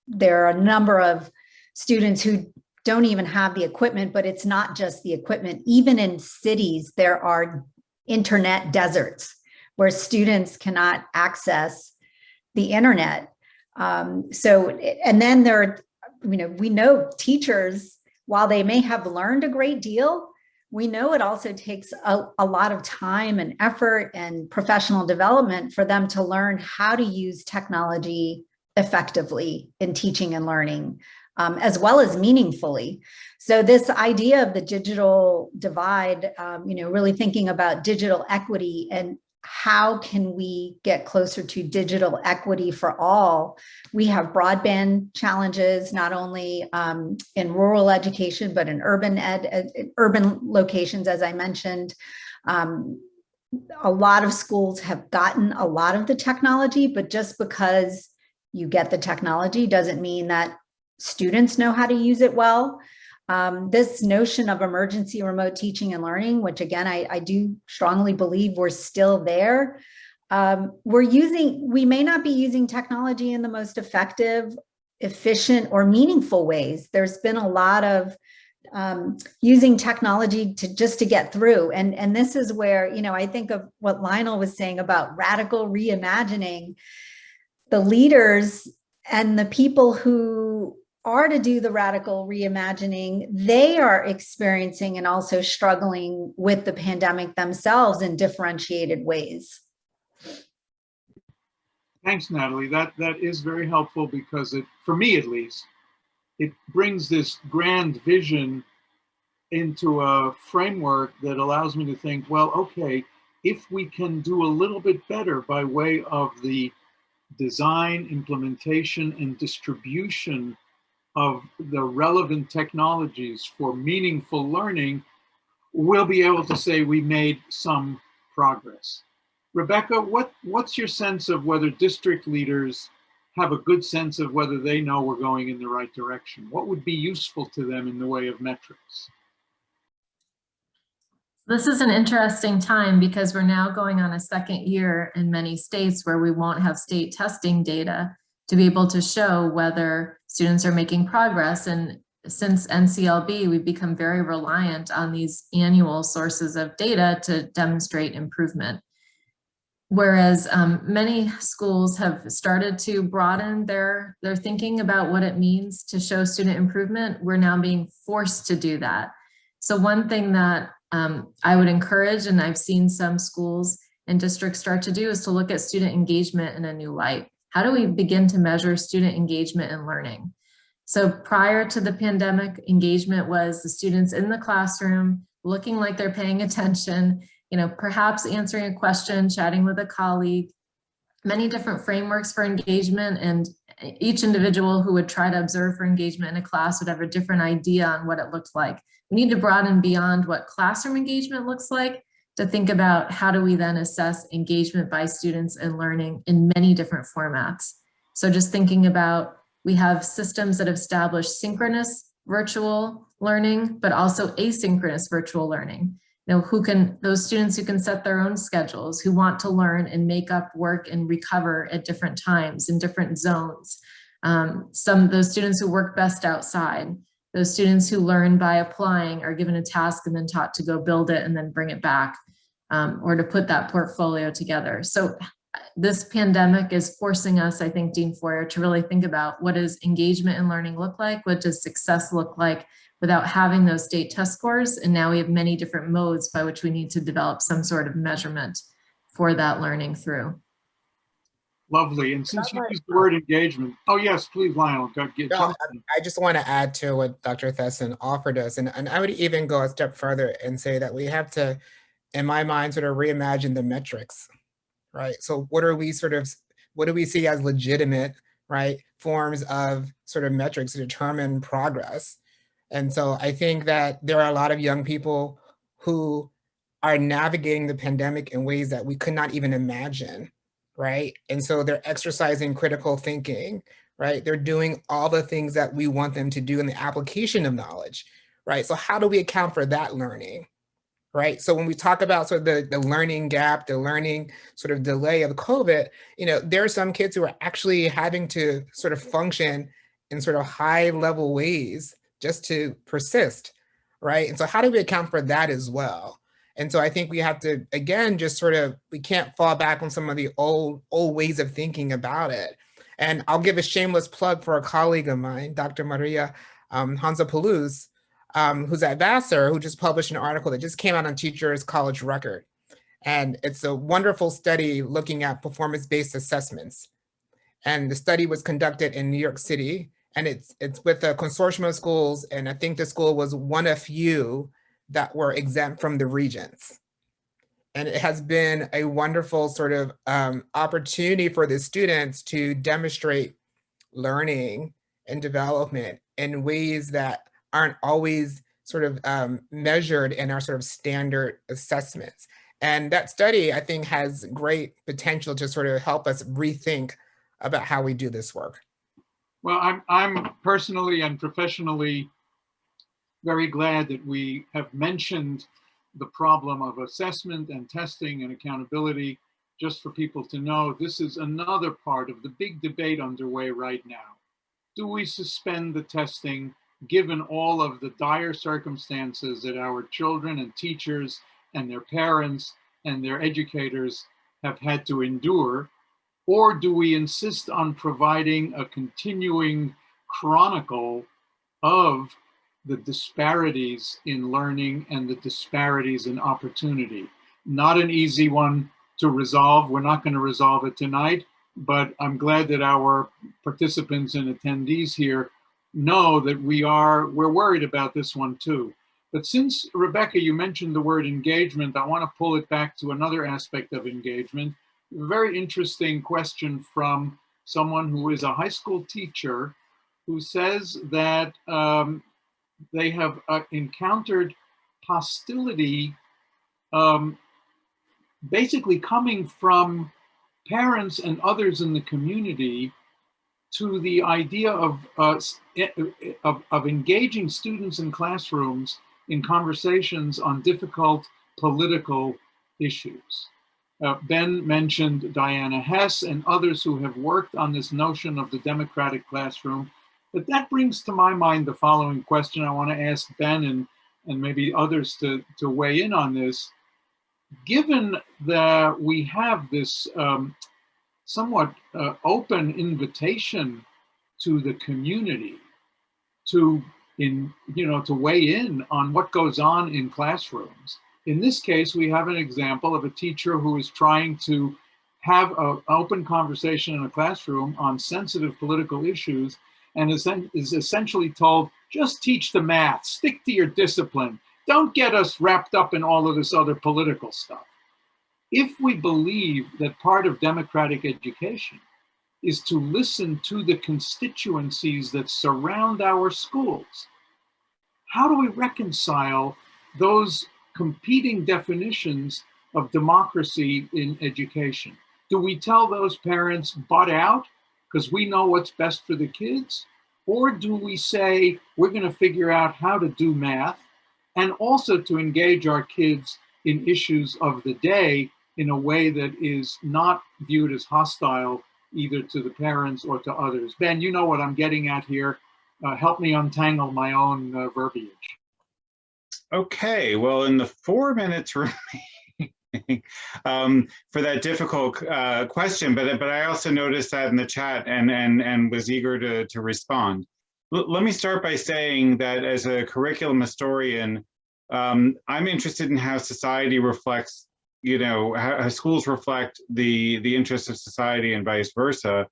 there are a number of students who don't even have the equipment, but it's not just the equipment. Even in cities, there are internet deserts where students cannot access the internet. And then there are, we know teachers while they may have learned a great deal, we know it also takes a lot of time and effort and professional development for them to learn how to use technology effectively in teaching and learning, as well as meaningfully. So this idea of the digital divide, really thinking about digital equity and how can we get closer to digital equity for all? We have broadband challenges, not only in rural education, but in urban locations, as I mentioned. A lot of schools have gotten a lot of the technology, but just because you get the technology doesn't mean that students know how to use it well. This notion of emergency remote teaching and learning, which again, I do strongly believe we're still there. We may not be using technology in the most effective, efficient, or meaningful ways. There's been a lot of using technology to get through. And this is where, I think of what Lionel was saying about radical reimagining. The leaders and the people who are to do the radical reimagining, they are experiencing and also struggling with the pandemic themselves in differentiated ways. Thanks, Natalie. That is very helpful because for me at least, it brings this grand vision into a framework that allows me to think, well, okay, if we can do a little bit better by way of the design, implementation, and distribution of the relevant technologies for meaningful learning, we'll be able to say we made some progress. Rebecca, what's your sense of whether district leaders have a good sense of whether they know we're going in the right direction? What would be useful to them in the way of metrics? This is an interesting time because we're now going on a second year in many states where we won't have state testing data to be able to show whether students are making progress. And since NCLB, we've become very reliant on these annual sources of data to demonstrate improvement. Whereas many schools have started to broaden their thinking about what it means to show student improvement, we're now being forced to do that. So one thing that I would encourage, and I've seen some schools and districts start to do, is to look at student engagement in a new light. How do we begin to measure student engagement and learning? So prior to the pandemic, engagement was the students in the classroom looking like they're paying attention, perhaps answering a question, chatting with a colleague, many different frameworks for engagement, and each individual who would try to observe for engagement in a class would have a different idea on what it looked like. We need to broaden beyond what classroom engagement looks like to think about how do we then assess engagement by students and learning in many different formats. So just thinking about, we have systems that have established synchronous virtual learning, but also asynchronous virtual learning. Those students who can set their own schedules, who want to learn and make up work and recover at different times in different zones. Some of those students who work best outside, those students who learn by applying, are given a task and then taught to go build it and then bring it back, or to put that portfolio together. So this pandemic is forcing us, I think, Dean Foyer, to really think about what does engagement and learning look like? What does success look like without having those state test scores? And now we have many different modes by which we need to develop some sort of measurement for that learning through. Lovely. And since you used the word engagement, oh yes, please, Lionel. I just want to add to what Dr. Thessin offered us. And I would even go a step further and say that we have to, in my mind, sort of reimagine the metrics, right? So what do we see as legitimate, right, forms of sort of metrics to determine progress? And so I think that there are a lot of young people who are navigating the pandemic in ways that we could not even imagine, right? And so they're exercising critical thinking, right? They're doing all the things that we want them to do in the application of knowledge, right? So how do we account for that learning, right? So when we talk about sort of the learning gap, the learning sort of delay of COVID, there are some kids who are actually having to sort of function in sort of high level ways just to persist, right? And so how do we account for that as well? And so I think we have to, again, just sort of, we can't fall back on some of the old ways of thinking about it. And I'll give a shameless plug for a colleague of mine, Dr. Maria Hanzapoulos, who's at Vassar, who just published an article that just came out on Teachers College Record. And it's a wonderful study looking at performance-based assessments. And the study was conducted in New York City, and it's with a consortium of schools, and I think the school was one of few that were exempt from the regents. And it has been a wonderful sort of opportunity for the students to demonstrate learning and development in ways that aren't always sort of measured in our sort of standard assessments. And that study, I think, has great potential to sort of help us rethink about how we do this work. Well, I'm personally and professionally very glad that we have mentioned the problem of assessment and testing and accountability. Just for people to know, this is another part of the big debate underway right now. Do we suspend the testing given all of the dire circumstances that our children and teachers and their parents and their educators have had to endure? Or do we insist on providing a continuing chronicle of the disparities in learning and the disparities in opportunity? Not an easy one to resolve. We're not going to resolve it tonight, but I'm glad that our participants and attendees here know that we're worried about this one too. But since, Rebecca, you mentioned the word engagement, I want to pull it back to another aspect of engagement. A very interesting question from someone who is a high school teacher who says that they have encountered hostility basically coming from parents and others in the community to the idea of engaging students in classrooms in conversations on difficult political issues. Ben mentioned Diana Hess and others who have worked on this notion of the democratic classroom. But that brings to my mind the following question. I want to ask Ben and maybe others to weigh in on this. Given that we have this somewhat open invitation to the community to weigh in on what goes on in classrooms. In this case, we have an example of a teacher who is trying to have an open conversation in a classroom on sensitive political issues and is essentially told, just teach the math, stick to your discipline. Don't get us wrapped up in all of this other political stuff. If we believe that part of democratic education is to listen to the constituencies that surround our schools, how do we reconcile those competing definitions of democracy in education? Do we tell those parents, butt out, because we know what's best for the kids? Or do we say, we're going to figure out how to do math and also to engage our kids in issues of the day in a way that is not viewed as hostile either to the parents or to others? Ben, you know what I'm getting at here. Help me untangle my own verbiage. Okay, well, in the 4 minutes remaining for that difficult question, but I also noticed that in the chat and was eager to respond. Let me start by saying that as a curriculum historian, I'm interested in how society reflects, how schools reflect the interests of society and vice versa.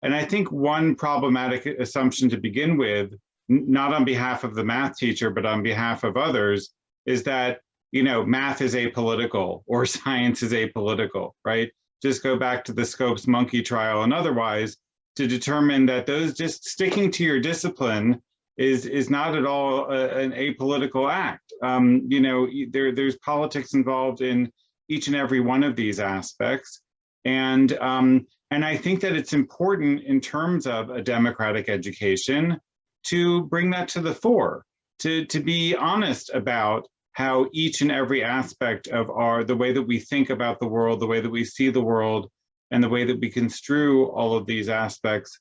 And I think one problematic assumption to begin with, not on behalf of the math teacher, but on behalf of others, is that, math is apolitical or science is apolitical, right? Just go back to the Scopes monkey trial and otherwise to determine that those just sticking to your discipline is not at all an apolitical act. There's politics involved in each and every one of these aspects. And I think that it's important in terms of a democratic education to bring that to the fore, to be honest about how each and every aspect of the way that we think about the world, the way that we see the world, and the way that we construe all of these aspects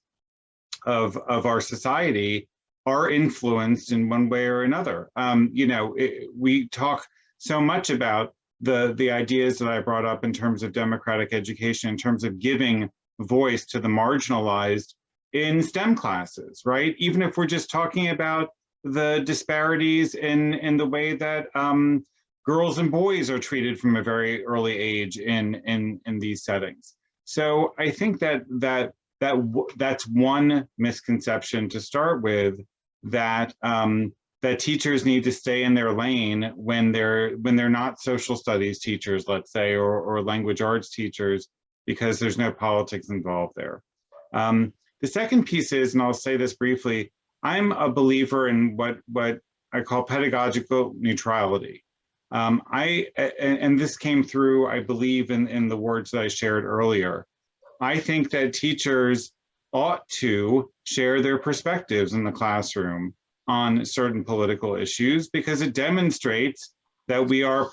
of our society are influenced in one way or another. We talk so much about the ideas that I brought up in terms of democratic education, in terms of giving voice to the marginalized in STEM classes, right? Even if we're just talking about the disparities in the way that girls and boys are treated from a very early age in these settings. So I think that's one misconception to start with, that that teachers need to stay in their lane when they're not social studies teachers, let's say, or language arts teachers, because there's no politics involved there. The second piece is, and I'll say this briefly, I'm a believer in what I call pedagogical neutrality. And this came through, I believe, in the words that I shared earlier. I think that teachers ought to share their perspectives in the classroom on certain political issues, because it demonstrates that we are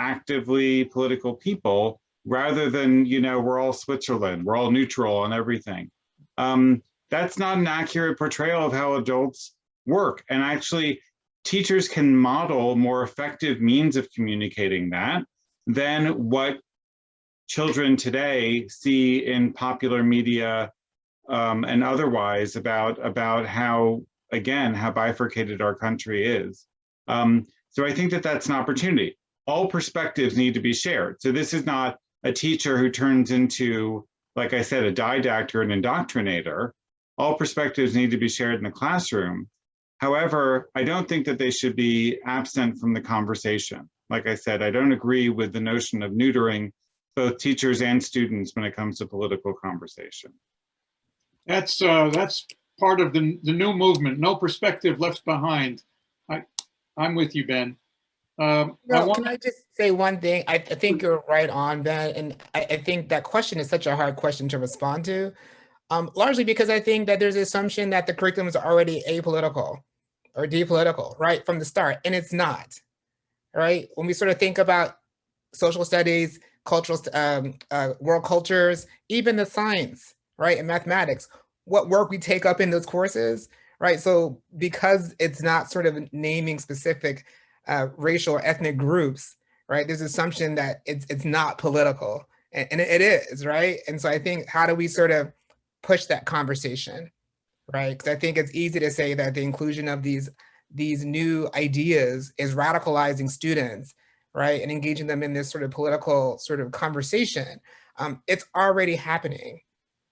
actively political people, rather than, we're all Switzerland, we're all neutral on everything. That's not an accurate portrayal of how adults work. And actually, teachers can model more effective means of communicating that than what children today see in popular media and otherwise about how, again, how bifurcated our country is. So I think that that's an opportunity. All perspectives need to be shared. So this is not a teacher who turns into, like I said, a didactor or an indoctrinator. All perspectives need to be shared in the classroom. However, I don't think that they should be absent from the conversation. Like I said, I don't agree with the notion of neutering both teachers and students when it comes to political conversation. That's part of the new movement, no perspective left behind. I'm with you, Ben. Can I just say one thing? I think you're right on, Ben, and I think that question is such a hard question to respond to, largely because I think that there's an assumption that the curriculum is already apolitical or depolitical, right, from the start, and it's not, right? When we sort of think about social studies, cultural, world cultures, even the science, right, and mathematics, what work we take up in those courses, right? So because it's not sort of naming specific racial or ethnic groups, right, there's assumption that it's not political, and it is, right? And so I think, how do we sort of push that conversation, right? Because I think it's easy to say that the inclusion of these new ideas is radicalizing students, right, and engaging them in this sort of political sort of conversation. It's already happening,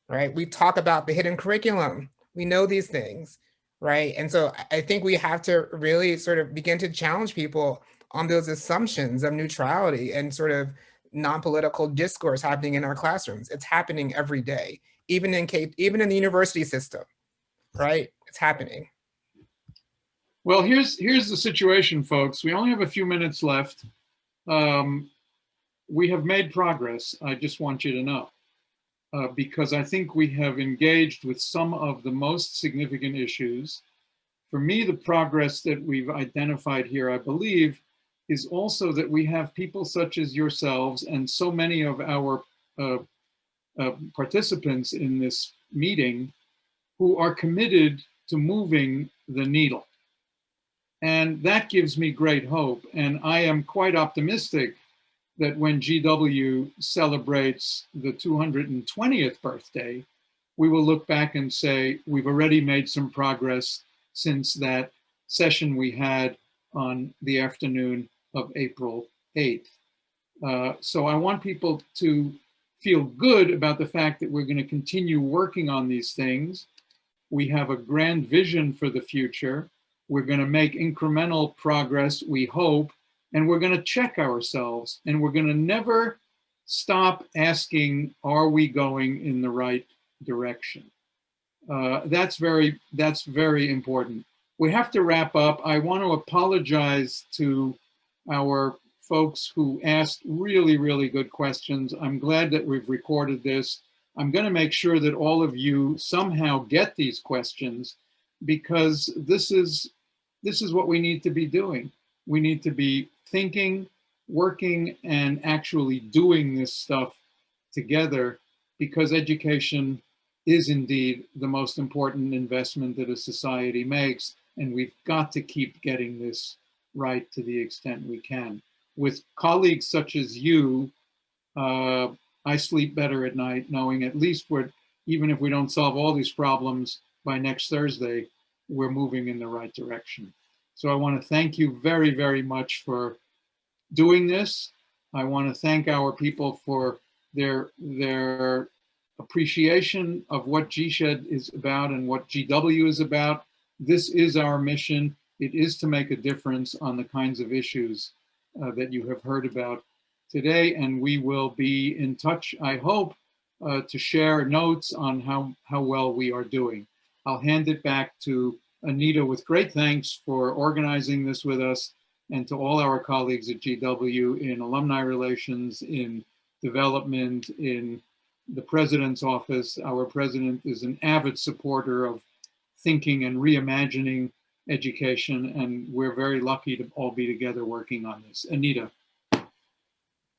right? We talk about the hidden curriculum. We know these things, right? And so I think we have to really sort of begin to challenge people on those assumptions of neutrality and sort of non-political discourse happening in our classrooms. It's happening every day, even in the university system, right? It's happening. Well, here's the situation, folks. We only have a few minutes left. We have made progress, I just want you to know, because I think we have engaged with some of the most significant issues. For me, the progress that we've identified here, I believe, is also that we have people such as yourselves and so many of our participants in this meeting who are committed to moving the needle. And that gives me great hope. And I am quite optimistic that when GW celebrates the 220th birthday, we will look back and say, we've already made some progress since that session we had on the afternoon of April 8th. So I want people to feel good about the fact that we're going to continue working on these things. We have a grand vision for the future. We're going to make incremental progress, we hope, and we're going to check ourselves, and we're going to never stop asking, are we going in the right direction? That's very important. We have to wrap up. I want to apologize to our folks who asked really, really good questions. I'm glad that we've recorded this. I'm going to make sure that all of you somehow get these questions, because this is what we need to be doing. We need to be thinking, working, and actually doing this stuff together, because education is indeed the most important investment that a society makes, and we've got to keep getting this right to the extent we can. With colleagues such as you, I sleep better at night knowing at least even if we don't solve all these problems by next Thursday, we're moving in the right direction. So I want to thank you very, very much for doing this. I want to thank our people for their appreciation of what GSEHD is about and what GW is about. This is our mission. It is to make a difference on the kinds of issues that you have heard about today, and we will be in touch, I hope, to share notes on how well we are doing. I'll hand it back to Anita with great thanks for organizing this with us, and to all our colleagues at GW in alumni relations, in development, in the president's office. Our president is an avid supporter of thinking and reimagining education, and we're very lucky to all be together working on this. Anita.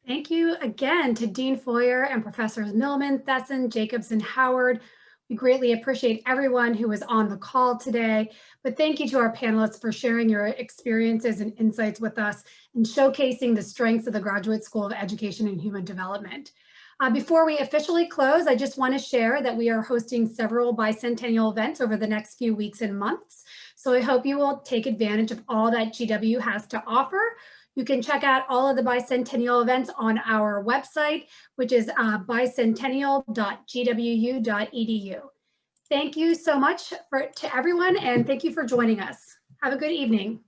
Thank you again to Dean Foyer and Professors Milman, Thessin, Jacobs, and Howard. We greatly appreciate everyone who was on the call today, but thank you to our panelists for sharing your experiences and insights with us and showcasing the strengths of the Graduate School of Education and Human Development. Before we officially close, I just want to share that we are hosting several bicentennial events over the next few weeks and months. So I hope you will take advantage of all that GW has to offer. You can check out all of the bicentennial events on our website, which is bicentennial.gwu.edu. Thank you so much to everyone, and thank you for joining us. Have a good evening.